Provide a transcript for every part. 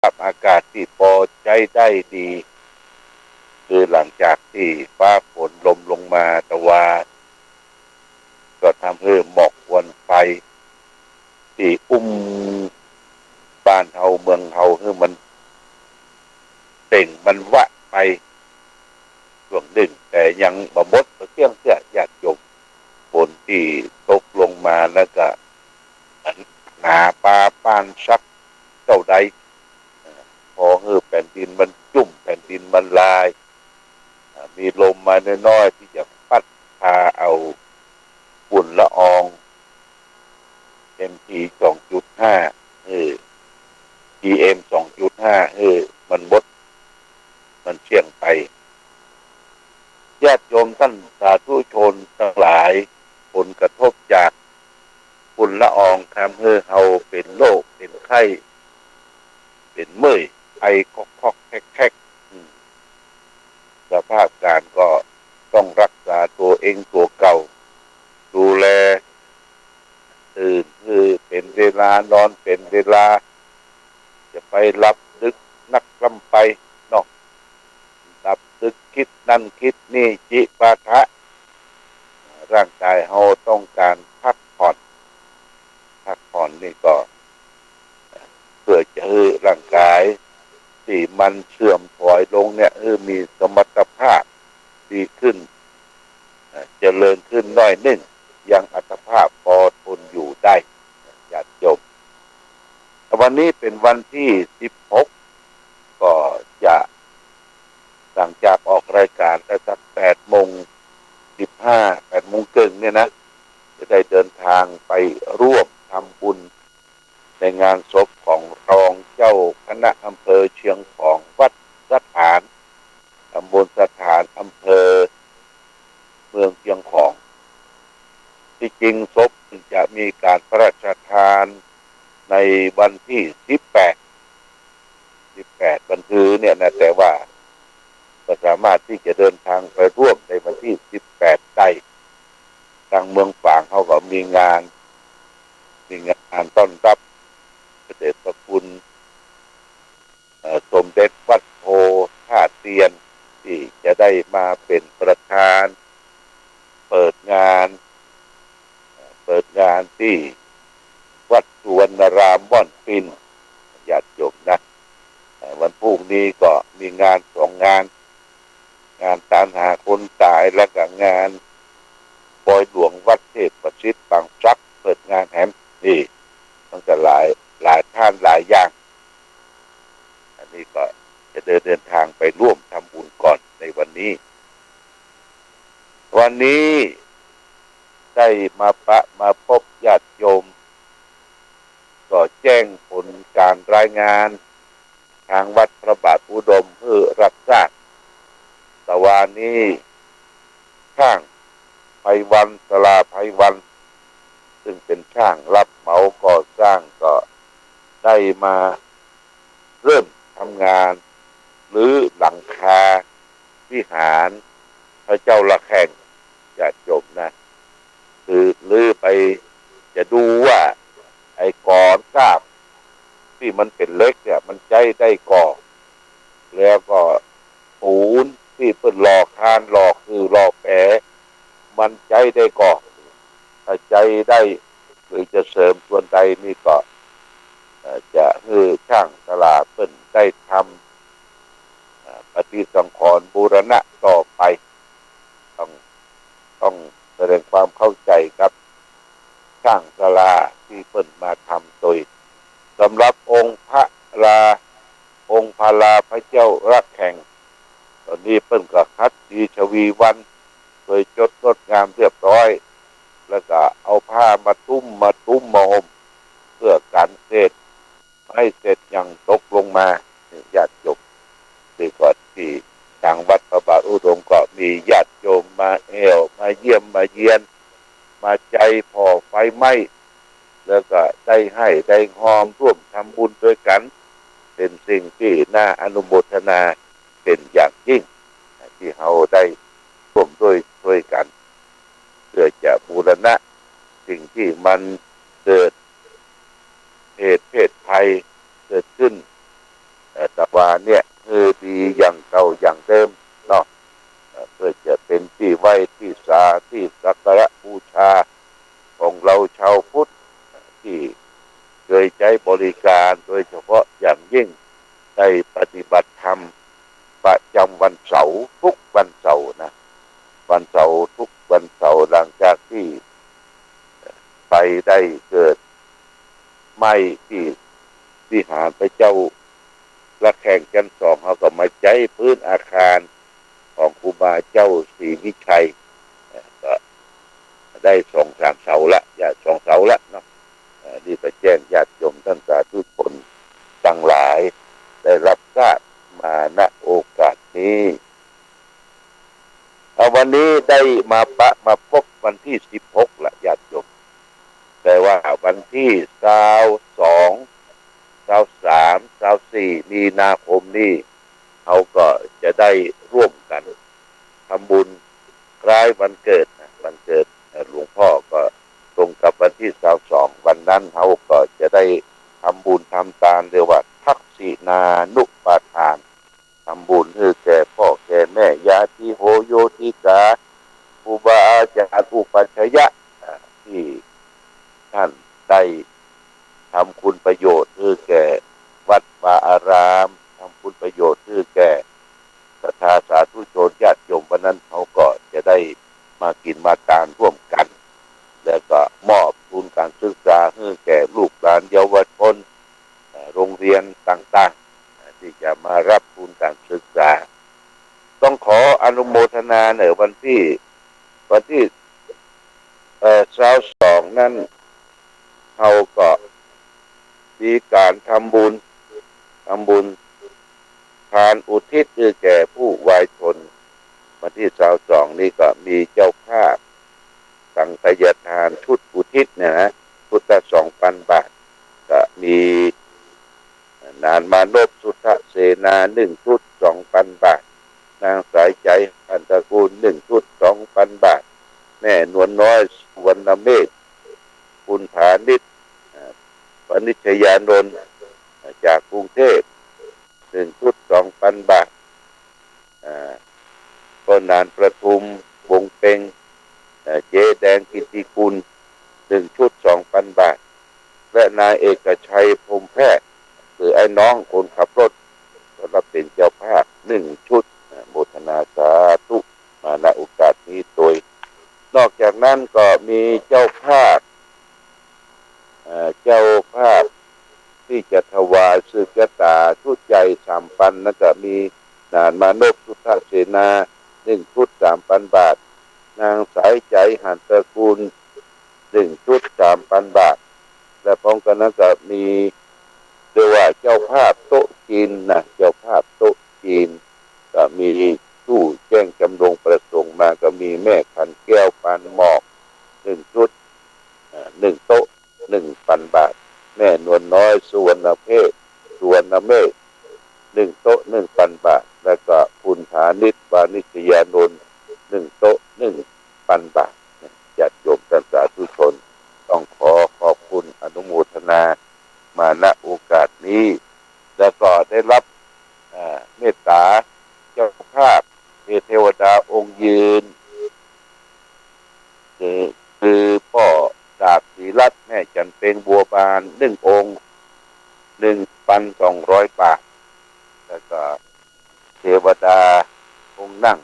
ภาพอากาศที่พอใจได้ดีคือหลังจากที่ฟ้าฝนลมลงมาแต่ว่าก็ทำให้หมอกควันไฟที่บ้านเฮาเมืองเฮาคือมันเต่งมันวะไปช่วงหนึ่งแต่ยังบ่หมดเที่ยงเสียญาติโยมฝนที่ตกลงมาแล้วก็หนาปลาปานซักเจ้าใดพอแผ่นดินมันจุ่มแผ่นดินมันลายมีลมมาน้อยๆที่จะพัดพาเอาฝุ่นละออง MT 2.5PM 2.5มันบดมันเชี่ยงไปญาติโยมท่านสาธุชนทั้งหลายผลกระทบจากฝุ่นละอองทำให้เฮาเป็นโรคเป็นไข้เป็นเมื่อยไอคอกแคกสภาพการก็ต้องรักษาตัวเองตัวเก่าดูแลตื่นคือเป็นเวลานอนเป็นเวลาจะไปหลับดึกนักลำไปเนาะหลับดึกคิดนั่นคิดนี่จิปาทะร่างกายเราต้องการพักผ่อนนี่ก็เพื่อจะให้ร่างกายที่มันเสื่อมถอยลงเนี่ยมีสมรรถภาพดีขึ้นเจริญขึ้นน้อยหนึ่งยังอัตภาพพอทนอยู่ได้ญาติโยมวันนี้เป็นวันที่16ก็จะหลังจากออกรายการแล้วสัก8:15 8:00เนี่ยนะจะได้เดินทางไปร่วมทำบุญในงานศพของรองเจ้าคณะอำเภอเชียงของวัดสถานตำบลสถานอำเภอเมืองเชียงของที่จริงศพจะมีการพระราชทานในวันที่18วันคือเนี่ยนะแต่ว่าก็สามารถที่จะเดินทางไปร่วมในวันที่18ได้ทางเมืองฝางเขาก็มีงานต้อนรับเสด็จพระคุณสมเด็จวัดโพธาตุเตียนที่จะได้มาเป็นประธานเปิดงานที่วัดสุวรรณรามม่อนปินญาติโยมนะวันพรุ่งนี้ก็มีงาน2 งานตามหาคนตายและก็งานปอยหลวงวัดเทพประสิทธิ์บางซักเปิดงานแหมนี่มันก็หลายท่านหลายอย่างอันนี้ก็จะเดินทางไปร่วมทำบุญก่อนในวันนี้ได้มาพบญาติโยมก็แจ้งผลการรายงานทางวัดพระบาทอุดมเพื่อรับทราบแต่วันนี้ช่างไพวันสลาไพวันซึ่งเป็นช่างรับเหมาก่อสร้างก็ได้มาเริ่มทำงานหรือหลังคาวิหารพระเจ้าละแข่งญาติโยมนะคือลือไปจะดูว่าไอ้ก่อนกราบที่มันเป็นเล็กเนี่ยมันใจได้ก่อแล้วก็ปูนที่เป็นหลอกคานหลอกคือหลอกแผลมันใจได้ก่อถ้าใจได้หรือจะเสริมส่วนใดนี่ก็จะให้ช่างตลาดเป็นได้ทำปฏิสังขรณ์บูรณะต่อไปต้องแสดงความเข้าใจครับช่างตลาดที่เพิ่นมาทำโดยสำหรับองค์พาลาพระเจ้ารักแข่งตอนนี้เพิ่นก็คัดดีชวีวันโดยจดงดงามเรียบร้อยแล้วก็เอาผ้ามาตุ้มมาห่มเพื่อกันเศษให้เสร็จอย่างตกลงมาญาติโยมที่ก่อนที่ทางวัดพระบาทอุดมก็มีญาติโยมมามาเยี่ยมมาเยียนมาใจพอไฟไหม้แล้วก็ได้หอมร่วมทำบุญด้วยกันเป็นสิ่งที่น่าอนุโมทนาเป็นอย่างยิ่งที่เราได้ร่วมด้วยกันเพื่อจะบูรณะสิ่งที่มันเกิดเหตุเพศภัยเกิดขึ้น แต่ว่าเนี่ยคือดีอย่างเก่าอย่างเดิมเนาะเพื่อจะเป็นที่ไหว้ที่สาที่สักการะบูชาของเราชาวพุทธที่เคยใช้บริการโดยเฉพาะอย่างยิ่งได้ปฏิบัติธรรมประจำวันเสาร์ทุกวันเสาร์นะวันเสาร์ทุกวันเสาร์หลังจากที่ไฟได้เกิดไหม้ที่วิหารพระเจ้าระแข่งกันสองเขาก็มาใช้พื้นอาคารของครูบาเจ้าศรีวิชัยก็ได้2-3 เสาละอย่า2 เสาละเนาะนี่ไปแจ้งญาติโยมท่านสาธุชนทั้งหลายได้รับทราบมาณโอกาสนี้วันนี้ได้มาพบวันที่16ละญาติโยมแต่ว่าวันที่22 23 24มีนาคมนี้เขาก็จะได้ร่วมกันทำบุญคล้ายวันเกิดวันเกิดหลวงพ่อก็ตรงกับวันที่22วันนั้นเขาก็จะได้ทำบุญทำทานเรียกว่าทักษินานุปทานทำบุญให้แก่พ่อแก่แม่ญาติโหโยติกาครูบาอาจารย์อุปัชฌยะที่ท่านได้ทำคุณประโยชน์ให้แก่วัดวาอารามทำคุณประโยชน์ให้แก่ศรัทธาสาธุชนญาติโยมวันนั้นเขาก็จะได้มากินมาทานร่วมกันแล้วก็มอบทุนการศึกษาให้แก่ลูกหลานเยาวชนโรงเรียนต่างๆที่จะมารับทุนการศึกษาต้องขออนุโมทนาในวันที่22นั้นเขาก็มีการทำบุญทานอุทิศแก่ผู้วายชนวันที่22นี่ก็มีเจ้าภาพสังฆทานชุดอุทิศเนี่ยนะชุดละ 2,000 บาทก็มีนานมานพสุทธเสนา1ชุด 2,000 บาทนางสายใจอันตระกูล1ชุด 2,000 บาทแม่นวลน้อยสุวรรณเมธคุณฐานิชปณิชยานนท์จากกรุงเทพ1ชุด 2,000 บาทก็นานประทุมวงเพ็งเจ๊แดงกิติกุล1ชุด 2,000 บาทและนายเอกชัยพรหมแพทย์คือไอ้น้องคนขับรถก็รับเป็นเจ้าภาพ1ชุดโมทนาสาธุมาณโอกาสนี้โดยนอกจากนั้นก็มีเจ้าภาพที่จะถวายสืบชะตาชุดใหญ่ 3,000นั่นก็มีนานมานพสุทธเสนา1ชุด 3,000 บาทนางสายใจหันตระกูล1ชุด 3,000 บาทและพร้อมกันนั้นก็มีเรียกว่าเจ้าภาพโต๊ะจีนนะเจ้าภาพโต๊ะจีนก็มีตู้แจ้งจำลองประสงค์มาก็มีแม่ขันแก้วปานหมอก1ชุด1โต๊ะ 1,000 บาทแม่นวลน้อยสุวรรณเมธ1โต๊ะ 1,000 บาทแล้วก็คุณฐานิชวานิชยานนท์1โต๊ะ 1,000 บาทญาติโยมท่านสาธุชนต้องขอบคุณอนุโมทนามาณโอกาสนี้แล้วก็ได้รับเมตตาเจ้าภาพเทวดาองค์ยืนคือพ่อดาบศรีรัตน์แม่จันเป็นบัวบาน1องค์ 1,200 บาทแล้วก็เทวดาองค์นั่ง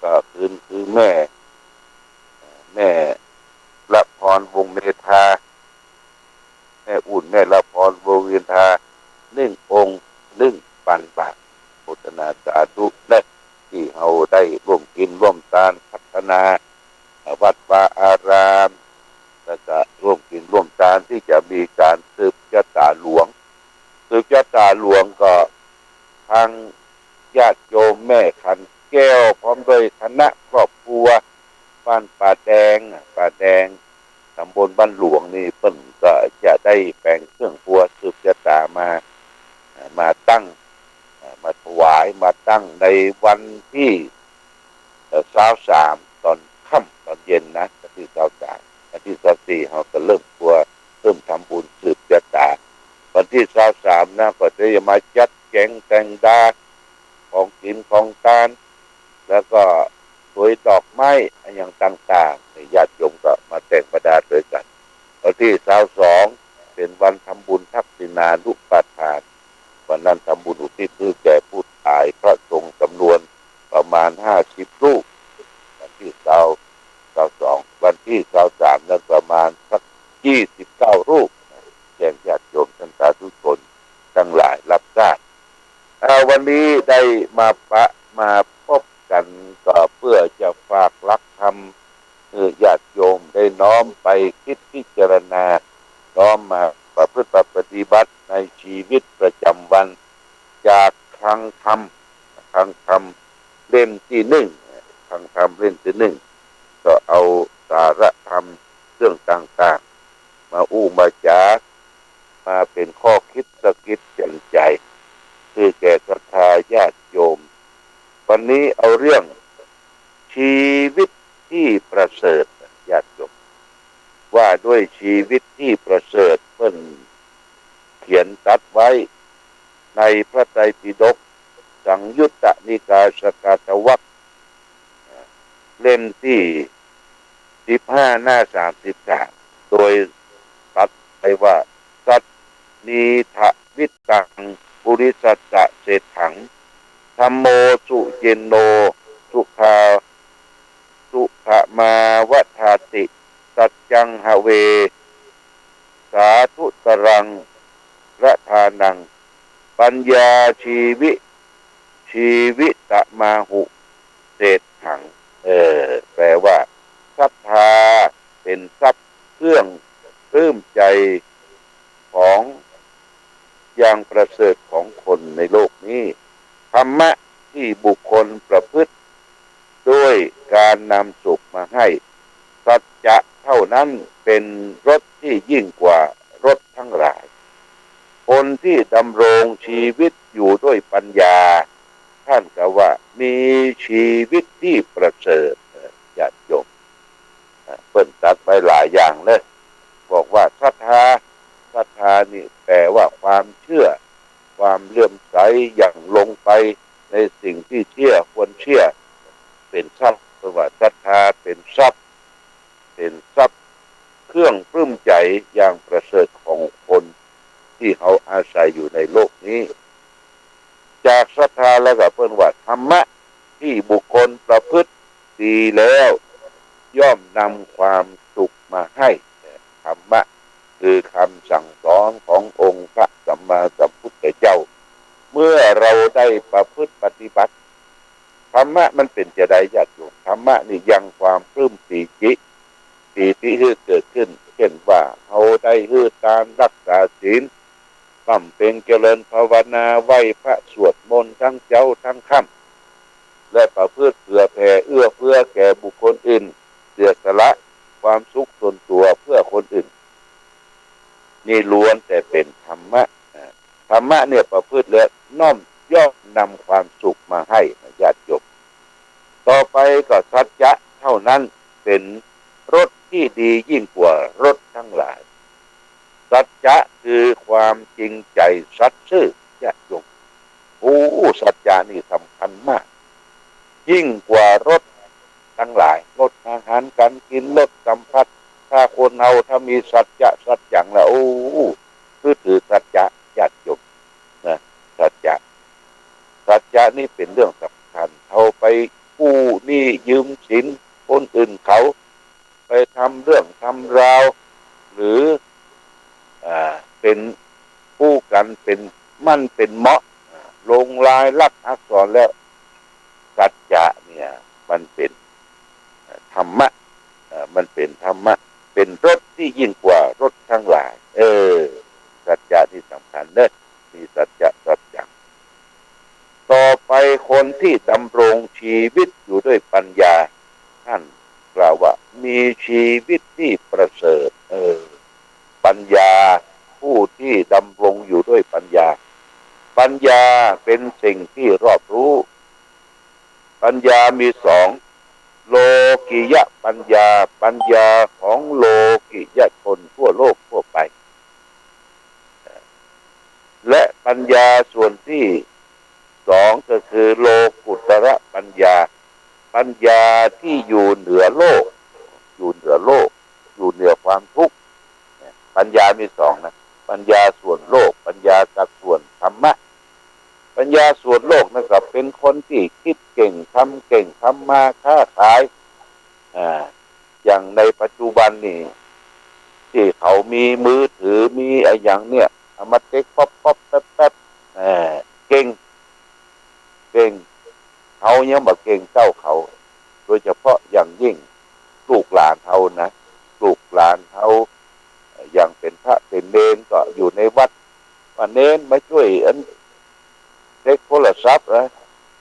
ก็คือแม่ละพรวงเมธาแม่อุ่นแม่ละพรวงเวียนธา1องค์ 1,000 บาทโมทนาสาธุและที่เราได้ร่วมกินร่วมทานพัฒนาวัดวาอารามและก็ร่วมกินร่วมทานที่จะมีการสืบชะตาหลวงก็ทางญาติโยมแม่ขันแก้วพร้อมด้วยคณะครอบครัวบ้านป่าแดงตำบลบ้านหลวงนี่เพิ่นก็จะได้แปลงเครื่องครัวสืบชะตามาตั้งมาถวายมาตั้งในวันที่23ตอนค่ำตอนเย็นนะที่23วันที่24เราก็เริ่มทำบุญสืบชะตาวันที่23นะก็จะมาจัด แจงแต่งดาของกินของทานแล้วก็สวยดอกไม้อย่างต่างๆญาติโยมก็มาแต่งประดาด้วยกันวันที่22เป็นวันทำบุญทักษิณานุปทานวันนั้นทำบุญอุทิศให้แก่ผู้ตายพระสงฆ์จำนวนประมาณ50 รูปวันที่22วันที่23นั้นประมาณสัก29 รูปแจ้งญาติโยมท่านสาธุชนทั้งหลายรับทราบวันนี้ได้มาพบกันก็เพื่อจะฝากหลักธรรมญาติโยมได้น้อมไปคิดพิจารณาน้อมมาประพฤติปฏิบัติในชีวิตประจำวันจากคลังธรรมเล่มที่1คลังธรรมเล่มที่1ก็เอาสาระธรรมเรื่องต่างๆมามาจามาเป็นข้อคิดสะกิดเตือนใจคือแก่ศรัทธาญาติโยมวันนี้เอาเรื่องชีวิตที่ประเสริฐญาติโยมว่าด้วยชีวิตที่ประเสริฐเพิ่นเขียนตัดไว้ในพระไตรปิฎกสังยุตตนิกายสกาตวรรคเล่มที่15หน้า33โดยตัดไปว่าสัตนีทวิตังปุริสัจจะเศรษฐังธัมโมสุเจโนสุขมาวัฏาติสัจจังหเวสาธุตรังระทานังปัญญาชีวิตมาหุเศรษฐังแปลว่าศรัทธาเป็นทรัพย์เครื่องปลื้มใจของอย่างประเสริฐของคนในโลกนี้ธรรมะที่บุคคลประพฤติด้วยการนำสุขมาให้สัจจะเท่านั้นเป็นรสที่ยิ่งกว่ารสทั้งหลายคนที่ดำรงชีวิตอยู่ด้วยปัญญาท่านก็ว่ามีชีวิตที่ประเสริฐญาติโยมเปิ้นตัดไปหลายอย่างเลยบอกว่าศรัทธานี่แปลว่าความเชื่อความเลื่อมใสอย่างลงไปในสิ่งที่เชื่อควรเชื่อเป็นทรัพย์เพราะว่าศรัทธาเป็นทรัพย์เครื่องปลื้มใจอย่างประเสริฐของคนที่เขาอาศัยอยู่ในโลกนี้จากศรัทธาแล้วก็เพิ่นว่าธรรมะที่บุคคลประพฤติดีแล้วย่อมนำความสุขมาให้ธรรมะคือคำสั่งสอนขององค์พระสัมมาสัมพุทธเจ้าเมื่อเราได้ประพฤติปฏิบัติธรรมะมันเป็นจะได้ญาติโยมธรรมะนี่ยังความปลื้มปีติที่เกิดขึ้นเช่นว่าเขาได้ตามรักษาศีลบำเพ็ญเจริญภาวนาไหว้พระสวดมนต์ทั้งเช้าทั้งค่ำและประพฤติเผื่อแผ่เอื้อเฟื้อแก่บุคคลอื่นเสียสละความสุขส่วนตัวเพื่อคนอื่นนี่ล้วนแต่เป็นธรรมะเนี่ยประพฤติแล้วย่อมนำความสุขมาให้ญาติโยมต่อไปก็สัจจะเท่านั้นเป็นรสที่ดียิ่งกว่ารสทั้งหลายสัจจะคือความจริงใจสัตย์ซื่อญาติโยมสัจจะนี่สำคัญมากยิ่งกว่ารสทั้งหลายรสอาหารการกินรสสัมผัสถ้าคนเราถ้ามีสัจจะแล้วถือสัจจะญาติโยมนะสัจจะนี่เป็นเรื่องสำคัญเอาไปกู้หนี้ยืมสินคนอื่นเขาไปทำเรื่องทำราวหรือเป็นกู้กันเป็นมั่นเป็นเหมาะลงลายลักษณ์อักษรแล้วสัจจะเนี่ยมันเป็นธรรมะมันเป็นธรรมะเป็นรสที่ยิ่งกว่ารสทั้งหลายสัจจะที่สำคัญเนี่ยมีสัจจะต่อไปคนที่ดำรงชีวิตอยู่ด้วยปัญญาท่านกล่าวว่ามีชีวิตที่ประเสริฐปัญญาผู้ที่ดำรงอยู่ด้วยปัญญาเป็นสิ่งที่รอบรู้ปัญญามีสองโลกิยะปัญญาของโลกิยะชนทั่วโลกทั่วไป และปัญญาส่วนที่สองก็คือโลกุตระปัญญาปัญญาที่อยู่เหนือโลกอยู่เหนือโลกอยู่เหนือความทุกข์ปัญญามีสองนะปัญญาส่วนโลกปัญญาจากส่วนธรรมะปัญญาส่วนโลกนั่นก็เป็นคนที่คิดเก่งทำเก่งทำมาค้าขายอย่างในปัจจุบันนี่ที่เขามีมือถือมีไอ้อย่างเนี่ยเอามาเต็กป๊อปป๊อปแป๊บแป๊บเก่งเก่งเขายังบอกเก่งเจ้าเขาโดยเฉพาะอย่างยิ่งลูกหลานเขานะลูกหลานเขาอย่างเป็นพระเป็นเนนก็อยู่ในวัดว่าเนนมาช่วยเด็กโทรศัพท์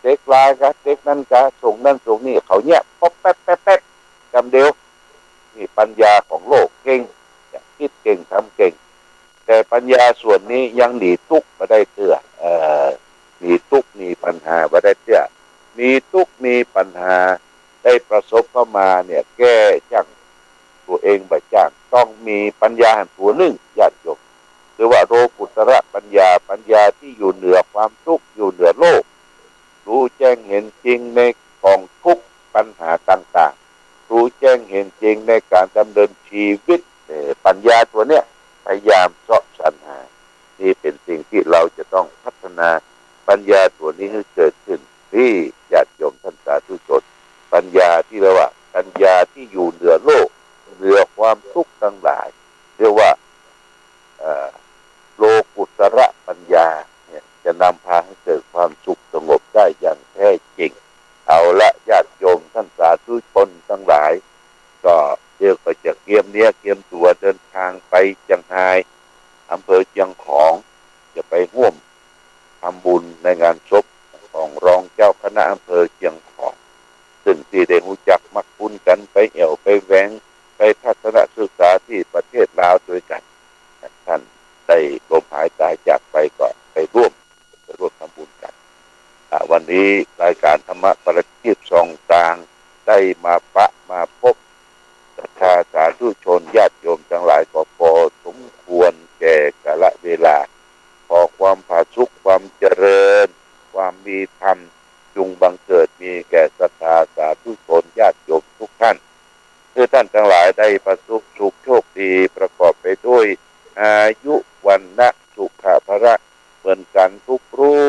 เด็กไลน์กันเด็กนั่นกันส่งนั่นส่งนี่เขาเนี่ยป๊อปแป๊บแป๊บแป๊บจำเดียวนี่ปัญญาของโลกเก่งคิดเก่งทำเก่งแต่ปัญญาส่วนนี้ยังหนีทุกข์มาได้เตื้อหนีทุกข์หนีปัญหามาได้เตื้อมีทุกข์มีปัญหาได้ประสบเข้ามาเนี่ยแก้จังตัวเองบ่จ้างต้องมีปัญญาตัวหนึ่งญาติโยมหรือว่าโลกุตระปัญญาปัญญาที่อยู่เหนือความทุกข์อยู่เหนือโลกรู้แจ้งเห็นจริงในของทุกปัญหาต่างๆรู้แจ้งเห็นจริงในการดำเนินชีวิตปัญญาตัวเนี้ยพยายามเสาะสรรหานี่เป็นสิ่งที่เราจะต้องพัฒนาปัญญาตัวนี้ให้เกิดขึ้นที่ญาติโยมท่านสาธุชนปัญญาที่เรียกว่าปัญญาที่อยู่เหนือโลกเหนือความทุกข์ทั้งหลายเรียกว่าโลกุตระปัญญาเนี่ยจะนำพาให้เกิดความสุขสงบได้อย่างแท้จริงเอาละญาติโยมท่านสาธุชนทั้งหลายก็เดี๋ยวก็จะเตรียมตัวเดินทางไปเชียงรายอำเภอเชียงของจะไปร่วมทำบุญในงานศพของรองเจ้าคณะอำเภอเชียงของซึ่งที่ได้รู้จักมักคุ้นกันไปเอี่ยวไปแหวงไปทัศนศึกษาที่ประเทศลาวด้วยกันท่านได้ลมหายตายจากไปก็ไปร่วมทำบุญกันวันนี้รายการธรรมะประทีปส่องกลางได้มาพบศรัทธาสาธุชนญาติโยมทั้งหลายก็พอสมควรแก่กาลเวลาขอความผาสุกความเจริญความมีธรรมจงบังเกิดมีแก่ศรัทธาสาธุชนญาติโยมทุกท่านคือท่านทั้งหลายได้ประสบสุขโชคดีประกอบไปด้วยอายุวันนะสุขภาระเหมือนกันทุกรู